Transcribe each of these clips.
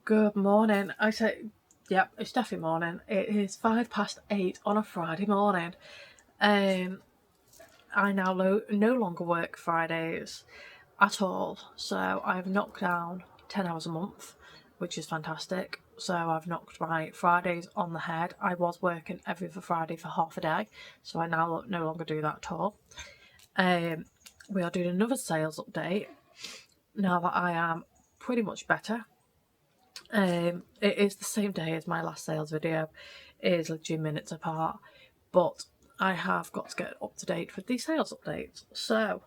Good morning. Yep, it's definitely morning. It is 8:05 on a Friday morning. I now no longer work Fridays at all, so I've knocked down 10 hours a month, which is fantastic. So I've knocked my Fridays on the head. I was working every other Friday for half a day, so I now no longer do that at all. We are doing another sales update now that I am pretty much better. It is the same day as my last sales video. It is literally minutes apart, but I have got to get up to date with these sales updates. So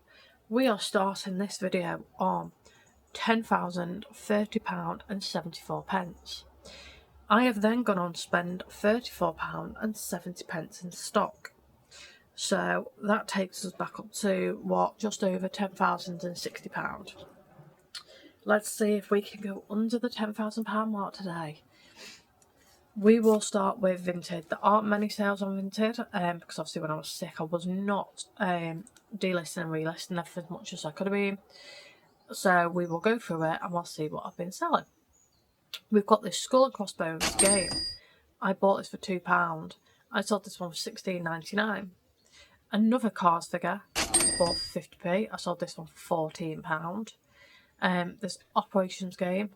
we are starting this video on £10,030 and 74 pence. I have then gone on to spend £34 and 70 pence in stock. So that takes us back up to just over £10,060. Let's see if we can go under the £10,000 mark today. We will start with Vinted. There aren't many sales on Vinted because obviously when I was sick I was not delisting and relisting as much as I could have been. So we will go through it and we'll see what I've been selling. We've got this Skull and Crossbones game. I bought this for £2. I sold this one for £16.99. Another Cars figure I bought for 50p. I sold this one for £14. This Operations game,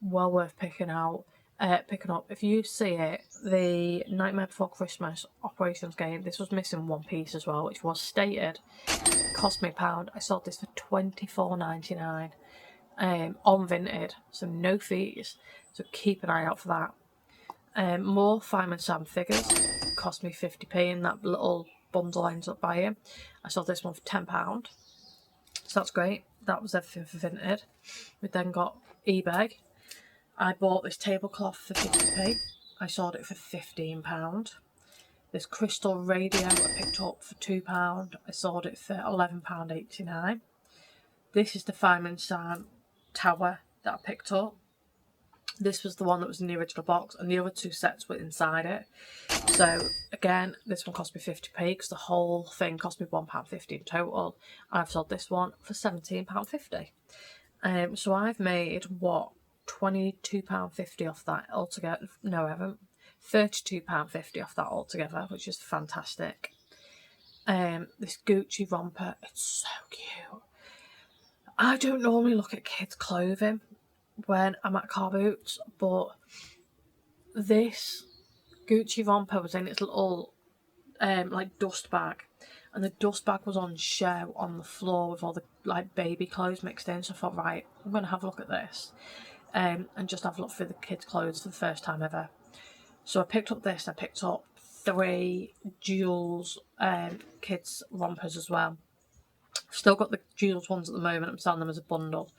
well worth picking up. If you see it, the Nightmare Before Christmas Operations game, this was missing one piece as well, which was stated. It cost me £1. I sold this for £24.99 on Vinted, so no fees, so keep an eye out for that. More Fireman Sam figures, cost me 50p in that little bundle I ended up buying. I sold this one for £10, so that's great. That was everything for Vinted. We then got eBay. I bought this tablecloth for 50p. I sold it for £15. This crystal radio I picked up for £2. I sold it for £11.89. This is the Fireman Sam tower that I picked up. This was the one that was in the original box, and the other two sets were inside it. So again, this one cost me 50p because the whole thing cost me £1.50 in total. And I've sold this one for £17.50. So I've made £22.50 off that altogether. No, I haven't. £32.50 off that altogether, which is fantastic. This Gucci romper, it's so cute. I don't normally look at kids' clothing when I'm at car boots, but this Gucci romper was in its little like dust bag, and the dust bag was on show on the floor with all the like baby clothes mixed in. So I thought, right, I'm gonna have a look at this and just have a look through the kids' clothes for the first time ever. So I picked up this. I picked up 3 Jules kids rompers as well. I've still got the Jules ones at the moment. I'm selling them as a bundle.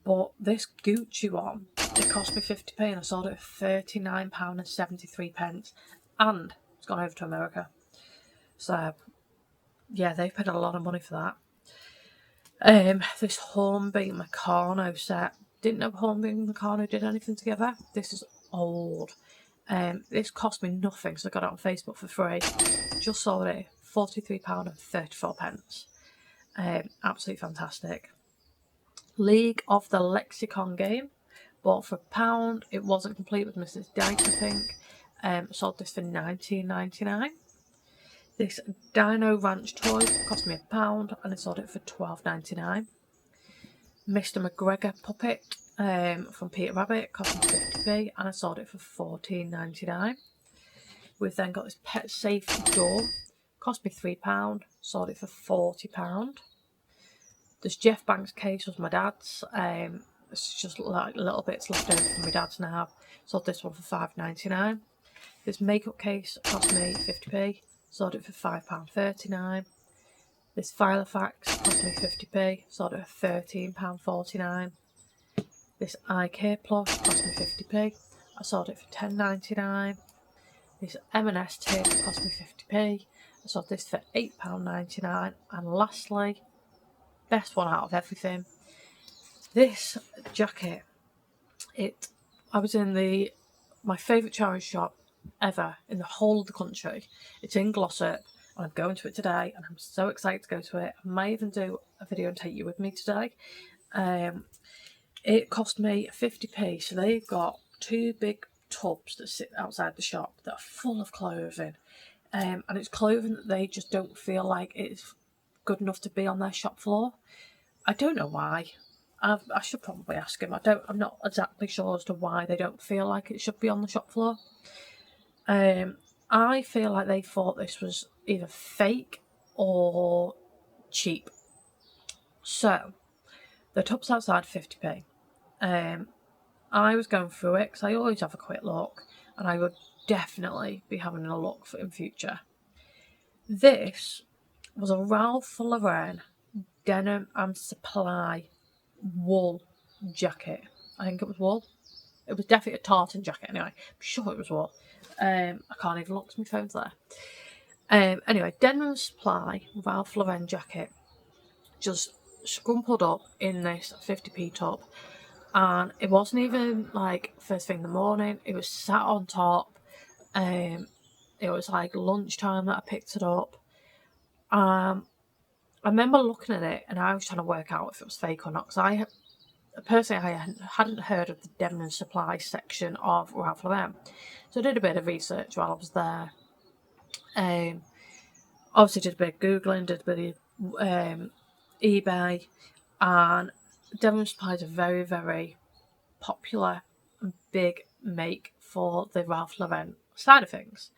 But this Gucci one, it cost me 50p and I sold it for £39 and 73 pence, and it's gone over to America. So yeah, they've paid a lot of money for that. This Hornby Meccano set. Didn't know Hornby and Meccano did anything together. This is old. This cost me nothing, so I got it on Facebook for free. Just sold it £43 and 34 pence. Absolutely fantastic. League of the Lexicon game, bought for £1. It wasn't complete with Mrs. Dice, I think. Sold this for £19.99. This Dino Ranch toy cost me £1 and I sold it for £12.99. Mr. McGregor puppet from Peter Rabbit cost me 50p and I sold it for £14.99. We've then got this Pet Safe door, cost me £3, sold it for £40. This Jeff Banks case was my dad's. It's just like little bits left over from my dad's now. Sold this one for £5.99. This makeup case cost me 50p. Sold it for £5.39. This Filofax cost me 50p. Sold it for £13.49. This IKEA plush cost me 50p. I sold it for £10.99. This M&S tin cost me 50p. I sold this for £8.99. And lastly, best one out of everything, this jacket. I was in my favourite charity shop ever in the whole of the country. It's in Glossop and I'm going to it today and I'm so excited to go to it. I might even do a video and take you with me today. It cost me 50p. So they've got 2 big tubs that sit outside the shop that are full of clothing. And it's clothing that they just don't feel like it's good enough to be on their shop floor. I don't know why. I should probably ask him. I'm not exactly sure as to why they don't feel like it should be on the shop floor. I feel like they thought this was either fake or cheap. So the tub's outside 50p. I was going through it because I always have a quick look, and I would definitely be having a look in future. This was a Ralph Lauren denim and supply wool jacket. I think it was wool. It was definitely a tartan jacket anyway. I'm sure it was wool. I can't even look because my phone's there. Anyway, denim and supply Ralph Lauren jacket, just scrumpled up in this 50p tub. And it wasn't even like first thing in the morning. It was sat on top. It was like lunchtime that I picked it up. I remember looking at it and I was trying to work out if it was fake or not, because I hadn't heard of the denim and supply section of Ralph Lauren. So I did a bit of research while I was there. Obviously did a bit of Googling, did a bit of eBay, and denim and supply is a very, very popular and big make for the Ralph Lauren side of things.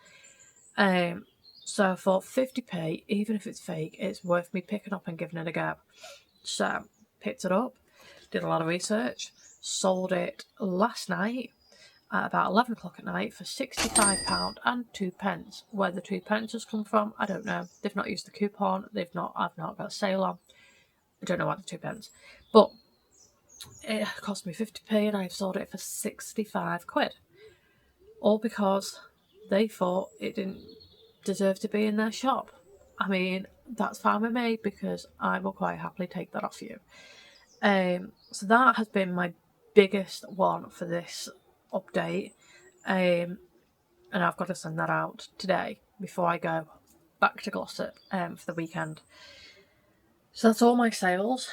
So for 50p, even if it's fake, it's worth me picking up and giving it a go. So picked it up, did a lot of research, sold it last night at about 11 o'clock at night for £65 and 2p. Where the 2p has come from, I don't know. They've not used the coupon. I've not got a sale on. I don't know why the 2p. But it cost me 50p and I've sold it for 65 quid. All because they thought it didn't deserve to be in their shop. I mean, that's fine with me because I will quite happily take that off you. So that has been my biggest one for this update. And I've got to send that out today before I go back to Glossop for the weekend. So that's all my sales.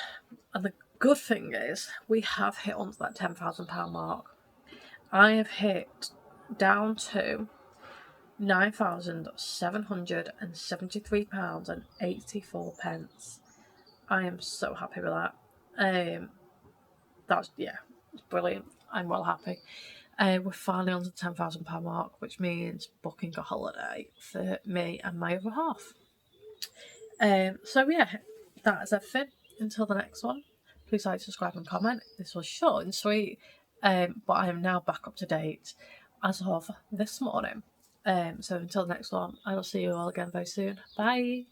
And the good thing is we have hit onto that £10,000 mark. I have hit down to £9,773.84. I am so happy with that. It's brilliant. I'm well happy. We're finally on the £10,000 mark, which means booking a holiday for me and my other half. So yeah, that is everything. Until the next one, please like, subscribe and comment. This was short and sweet, but I am now back up to date as of this morning. So until the next one, I will see you all again very soon. Bye.